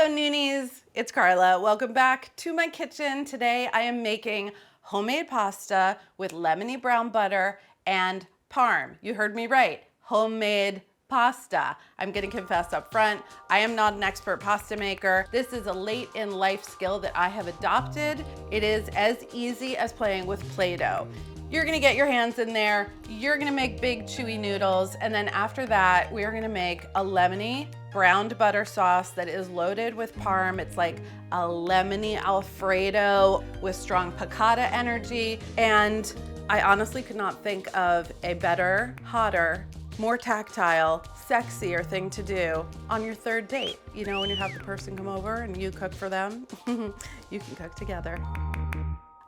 Noonies, it's Carla. Welcome back to my kitchen. Today I am making homemade pasta with lemony brown butter and parm. You heard me right, homemade pasta. I'm gonna confess up front, I am not an expert pasta maker. This is a late in life skill that I have adopted. It is as easy as playing with Play-Doh. You're gonna get your hands in there, you're gonna make big chewy noodles, and then after that, we are gonna make a lemony-browned butter sauce that is loaded with parm. It's like a lemony alfredo with strong piccata energy, and I honestly could not think of a better, hotter, more tactile, sexier thing to do on your third date. You know, when you have the person come over and you cook for them, you can cook together.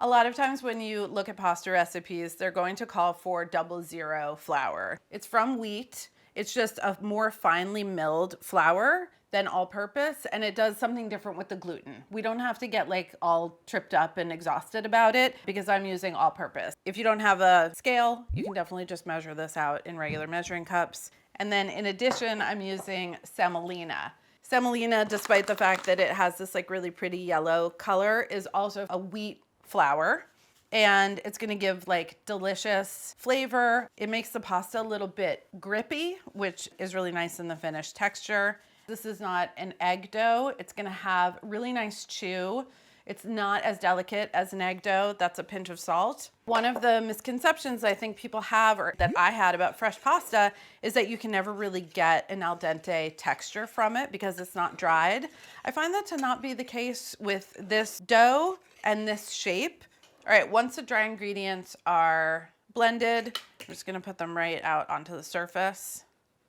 A lot of times when you look at pasta recipes, they're going to call for 00 flour. It's from wheat. It's just a more finely milled flour than all-purpose, and it does something different with the gluten. We don't have to get like all tripped up and exhausted about it because I'm using all-purpose. If you don't have a scale, you can definitely just measure this out in regular measuring cups. And then in addition, I'm using semolina. Semolina, despite the fact that it has this like really pretty yellow color, is also a wheat flour, and it's gonna give like delicious flavor. It makes the pasta a little bit grippy, which is really nice in the finished texture. This is not an egg dough. It's gonna have really nice chew. It's not as delicate as an egg dough. That's a pinch of salt. One of the misconceptions I think people have, or that I had about fresh pasta, is that you can never really get an al dente texture from it because it's not dried. I find that to not be the case with this dough and this shape. All right, once the dry ingredients are blended, I'm just gonna put them right out onto the surface.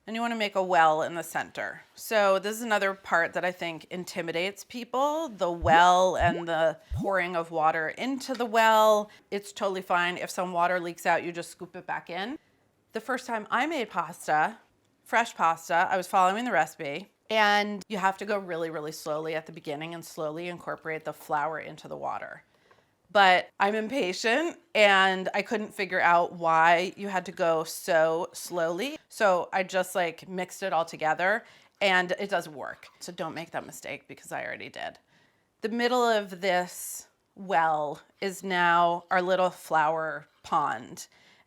And you wanna make a well in the center. So this is another part that I think intimidates people, the well and the pouring of water into the well. It's totally fine. If some water leaks out, you just scoop it back in. The first time I made pasta, fresh pasta, I was following the recipe, and you have to go really, really slowly at the beginning and slowly incorporate the flour into the water. But I'm impatient and I couldn't figure out why you had to go so slowly. So I just like mixed it all together and it doesn't work. So don't make that mistake because I already did. The middle of this well is now our little flour pond.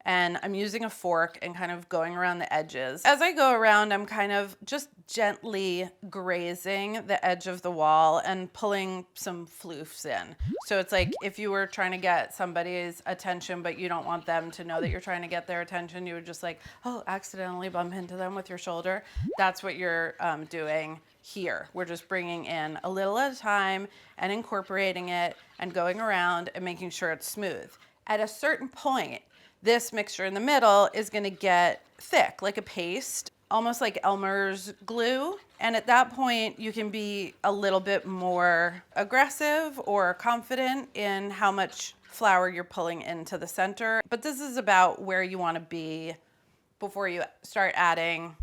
And I'm using a fork and kind of going around the edges. As I go around, I'm kind of just gently grazing the edge of the wall and pulling some floofs in. So it's like if you were trying to get somebody's attention, but you don't want them to know that you're trying to get their attention, you would just like, oh, accidentally bump into them with your shoulder. That's what you're doing here. We're just bringing in a little at a time and incorporating it and going around and making sure it's smooth. At a certain point, this mixture in the middle is gonna get thick, like a paste, almost like Elmer's glue. And at that point, you can be a little bit more aggressive or confident in how much flour you're pulling into the center. But this is about where you wanna be before you start adding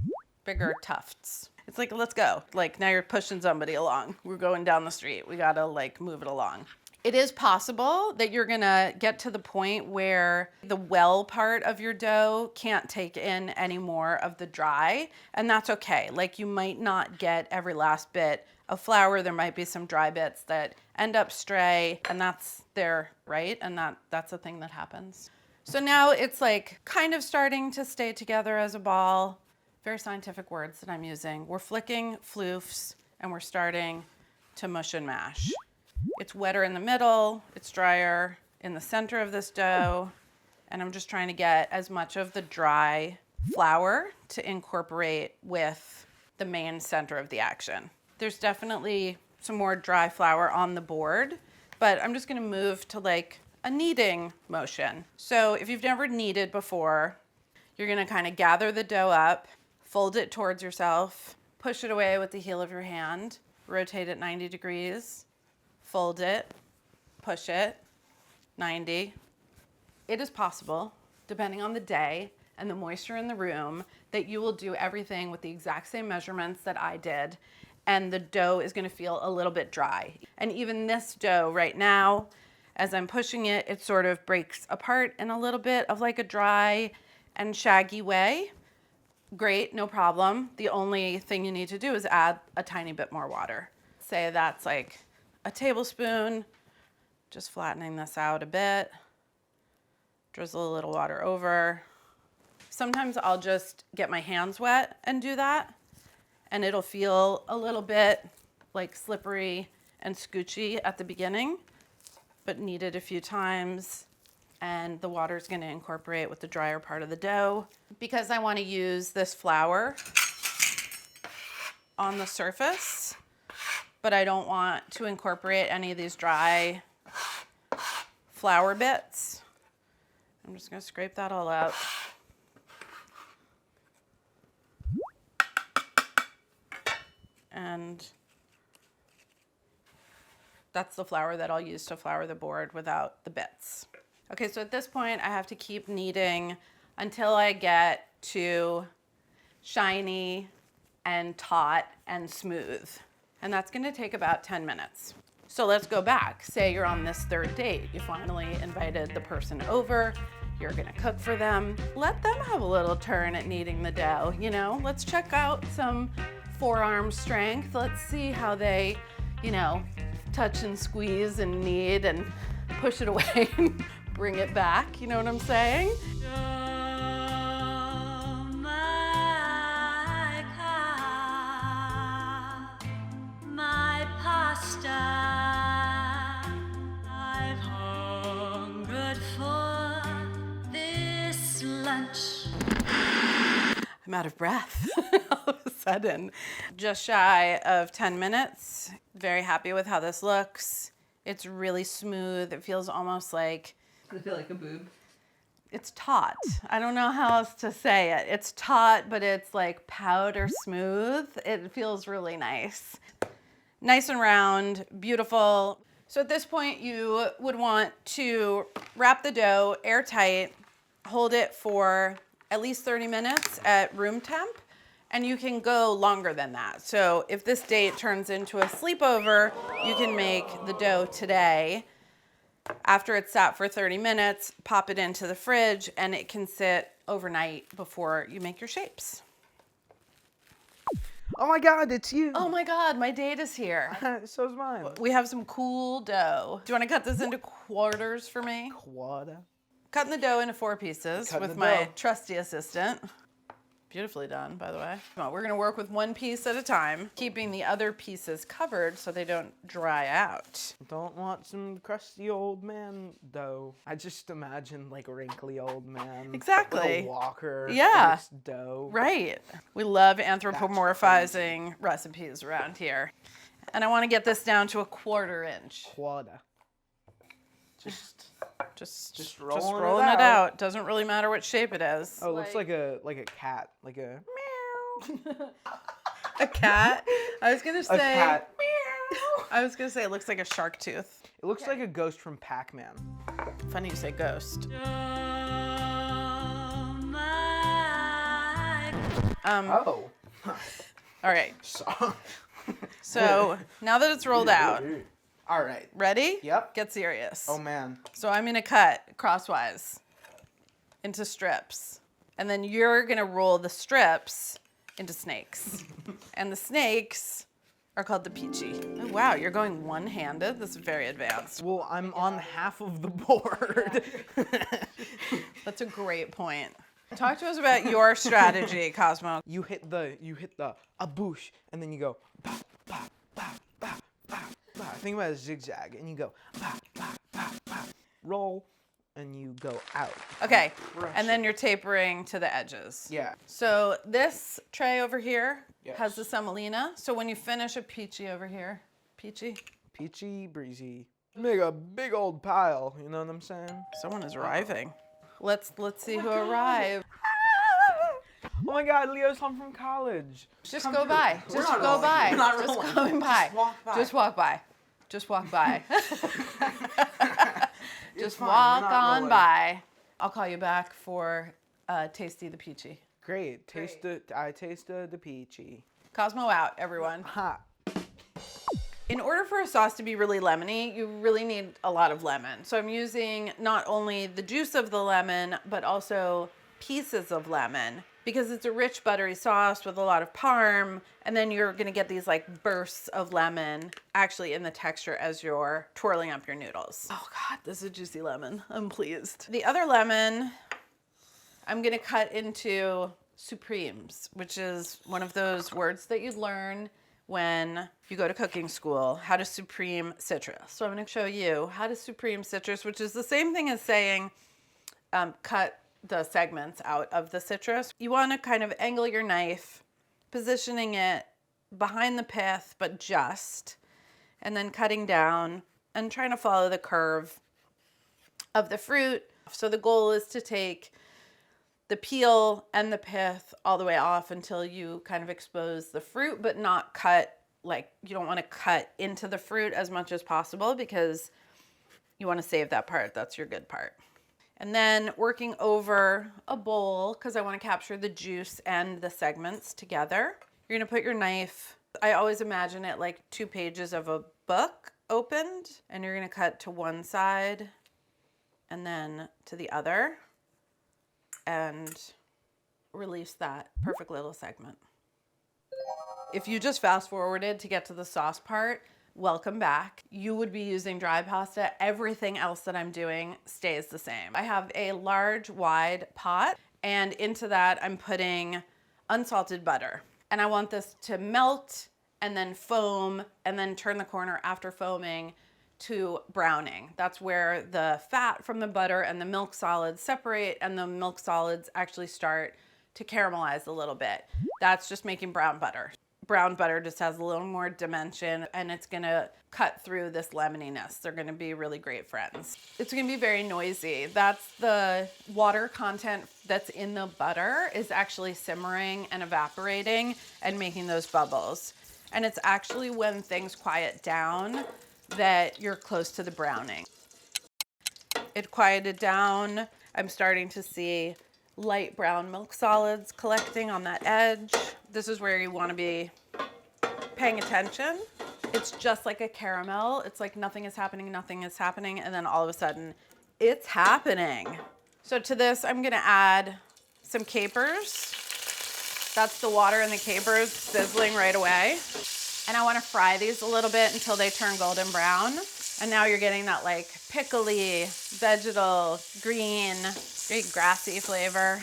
bigger tufts. It's like, let's go. Like now you're pushing somebody along. We're going down the street. We gotta like move it along. It is possible that you're gonna get to the point where the well part of your dough can't take in any more of the dry, and that's okay. Like you might not get every last bit of flour. There might be some dry bits that end up stray, and that's there, right? And that's a thing that happens. So now it's like kind of starting to stay together as a ball. Very scientific words that I'm using. We're flicking floofs, and we're starting to mush and mash. It's wetter in the middle, it's drier in the center of this dough, and I'm just trying to get as much of the dry flour to incorporate with the main center of the action. There's definitely some more dry flour on the board, but I'm just gonna move to like a kneading motion. So if you've never kneaded before, you're gonna kind of gather the dough up, fold it towards yourself, push it away with the heel of your hand, rotate it 90 degrees, fold it, push it, 90. It is possible, depending on the day and the moisture in the room, that you will do everything with the exact same measurements that I did, and the dough is gonna feel a little bit dry. And even this dough right now, as I'm pushing it, it sort of breaks apart in a little bit of like a dry and shaggy way. Great, no problem. The only thing you need to do is add a tiny bit more water. say that's like a tablespoon. Just flattening this out a bit. Drizzle a little water over. Sometimes I'll just get my hands wet and do that, and it'll feel a little bit like slippery and scoochy at the beginning, but knead it a few times, and the water is going to incorporate with the drier part of the dough. Because I want to use this flour on the surface, but I don't want to incorporate any of these dry flour bits. I'm just going to scrape that all out. And that's the flour that I'll use to flour the board without the bits. Okay, so at this point I have to keep kneading until I get to shiny and taut and smooth. And that's gonna take about 10 minutes. So let's go back. Say you're on this third date. You finally invited the person over. You're gonna cook for them. Let them have a little turn at kneading the dough, you know? Let's check out some forearm strength. Let's see how they, you know, touch and squeeze and knead and push it away and bring it back. You know what I'm saying? My pasta. I've hungered for this lunch. I'm out of breath all of a sudden. Just shy of 10 minutes. Very happy with how this looks. It's really smooth. It feels almost like... Does it feel like a boob? It's taut. I don't know how else to say it. It's taut, but it's like powder smooth. It feels really nice. Nice and round, beautiful. So at this point, you would want to wrap the dough airtight, hold it for at least 30 minutes at room temp, and you can go longer than that. So if this date turns into a sleepover, you can make the dough today. After it's sat for 30 minutes, pop it into the fridge, and it can sit overnight before you make your shapes. Oh my God, it's you. Oh my God, my date is here. So's mine. We have some cool dough. Do you want to cut this into quarters for me? Quada. Cutting the dough into 4 pieces Cutting with the my dough. trusty assistant. Beautifully done, by the way. Come on, we're gonna work with 1 piece at a time, keeping the other pieces covered so they don't dry out. Don't want some crusty old man dough. I just imagine like a wrinkly old man. Exactly. With a walker. Yeah. And it's dough. Right. We love anthropomorphizing recipes around here. And I wanna get this down to a 1/4 inch. Quada. Just rolling rolling it it out. out. Doesn't really matter what shape it is. Oh, it looks like a cat. Like a A cat? I was gonna say. a cat. I was gonna say it looks like a shark tooth. It looks like a ghost from Pac-Man. Funny you say ghost. Oh. All right. So. So now that it's rolled out, All right. ready? Yep. Get serious. Oh man. So I'm gonna cut crosswise into strips, and then you're gonna roll the strips into snakes, and the snakes are called the peachy. Oh wow, you're going one-handed. This is very advanced. Well, I'm on half of the board. That's a great point. Talk to us about your strategy, Cosmo. You hit the abouche, and then you go ba ba ba ba ba ba. Think about a zigzag, and you go ba ba ba ba. Roll, and you go out. Okay, Brush and then you're tapering to the edges. Yeah. So this tray over here Yes. has the semolina. So when you finish a peachy over here, peachy, Peachy breezy. Make a big old pile. You know what I'm saying? someone is arriving. Let's see who arrived. Oh my God, Leo's home from college. Just go by. We're Just not go rolling. by. We're not Just rolling. going by. Just walk by. Just walk by. Just walk by. Just fine, walk we're not on rolling. by. I'll call you back for Tasty the Peachy. Great. I tasted the peachy. Cosmo out, everyone. Ha. In order for a sauce to be really lemony, you really need a lot of lemon. So I'm using not only the juice of the lemon, but also pieces of lemon. because it's a rich buttery sauce with a lot of parm, and then you're gonna get these like bursts of lemon actually in the texture as you're twirling up your noodles. Oh God, this is a juicy lemon. I'm pleased. The other lemon, I'm gonna cut into supremes, which is one of those words that you learn when you go to cooking school, how to supreme citrus. So I'm gonna show you how to supreme citrus, which is the same thing as saying cut the segments out of the citrus. You wanna kind of angle your knife, positioning it behind the pith, but just, and then cutting down and trying to follow the curve of the fruit. So the goal is to take the peel and the pith all the way off until you kind of expose the fruit, but not cut, like you don't want to cut into the fruit as much as possible because you want to save that part. That's your good part. And then working over a bowl, because I want to capture the juice and the segments together. You're going to put your knife, I always imagine it like 2 pages of a book opened, and you're going to cut to one side and then to the other, and release that perfect little segment. If you just fast forwarded to get to the sauce part, welcome back. You would be using dry pasta. Everything else that I'm doing stays the same. I have a large, wide pot, and into that I'm putting unsalted butter. And I want this to melt and then foam and then turn the corner after foaming to browning. That's where the fat from the butter and the milk solids separate, and the milk solids actually start to caramelize a little bit. That's just making brown butter. Brown butter just has a little more dimension, and it's gonna cut through this lemoniness. They're gonna be really great friends. It's gonna be very noisy. That's the water content that's in the butter is actually simmering and evaporating and making those bubbles. And it's actually when things quiet down that you're close to the browning. It quieted down. I'm starting to see light brown milk solids collecting on that edge. This is where you want to be paying attention. It's just like a caramel. It's like nothing is happening, and then all of a sudden it's happening. So to this, I'm gonna add some capers. That's the water and the capers sizzling right away. And I want to fry these a little bit until they turn golden brown. And now you're getting that like pickly, vegetal, green, very grassy flavor.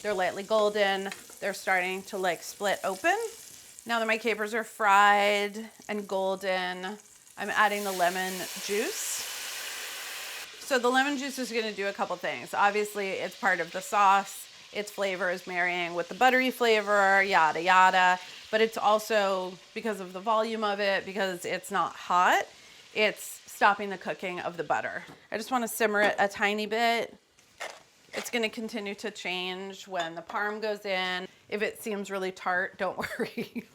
They're lightly golden. They're starting to like split open. Now that my capers are fried and golden, I'm adding the lemon juice. So the lemon juice is going to do a couple things. Obviously, it's part of the sauce. Its flavor is marrying with the buttery flavor, yada, yada. But it's also, because of the volume of it, because it's not hot, it's stopping the cooking of the butter. I just want to simmer it a tiny bit. It's going to continue to change when the parm goes in. If it seems really tart, don't worry.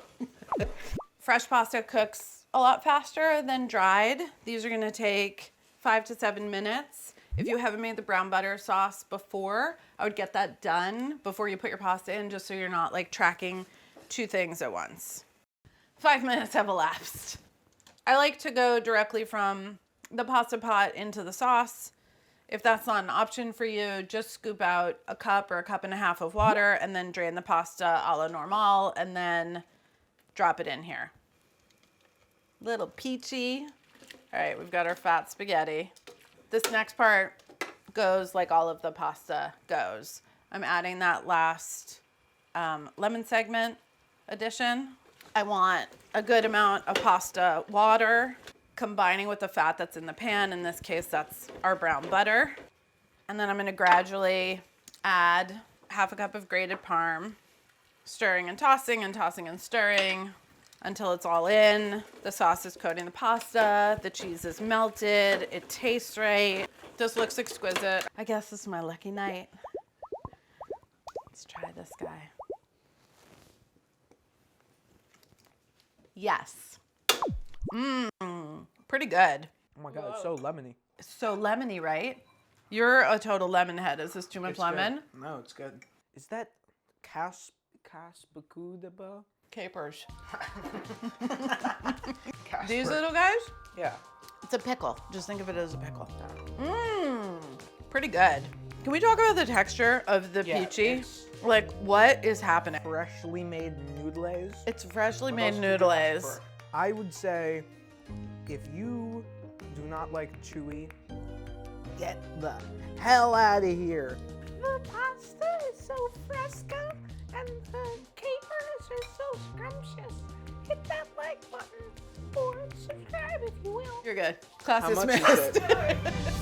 Fresh pasta cooks a lot faster than dried. These are going to take 5 to 7 minutes. If you haven't made the brown butter sauce before, I would get that done before you put your pasta in, just so you're not like tracking 2 things at once. 5 minutes have elapsed. I like to go directly from the pasta pot into the sauce. If that's not an option for you, just scoop out a cup or a cup and a half of water and then drain the pasta a la normal and then drop it in here. Little peachy. All right, we've got our fat spaghetti. This next part goes like all of the pasta goes. I'm adding that last lemon segment addition. I want a good amount of pasta water combining with the fat that's in the pan. In this case, that's our brown butter. And then I'm going to gradually add half a cup of grated parm, stirring and tossing and tossing and stirring until it's all in. The sauce is coating the pasta. The cheese is melted. It tastes right. This looks exquisite. I guess this is my lucky night. Let's try this guy. Yes. Pretty good. Oh my God, it's so lemony. It's so lemony, right? You're a total lemon head. Is this too much lemon? Good. No, it's good. Is that caspacuda? Capers. Casper. These little guys? Yeah. It's a pickle. Just think of it as a pickle. Pretty good. Can we talk about the texture of the Yeah, peachy? it's- Like, what is happening? Freshly made noodles. It's freshly What made else could you ask noodles. for? I would say if you do not like chewy, get the hell out of here. The pasta is so fresco and the capers are so scrumptious. Hit that like button or subscribe if you will. You're good. Class How much dismissed. is it?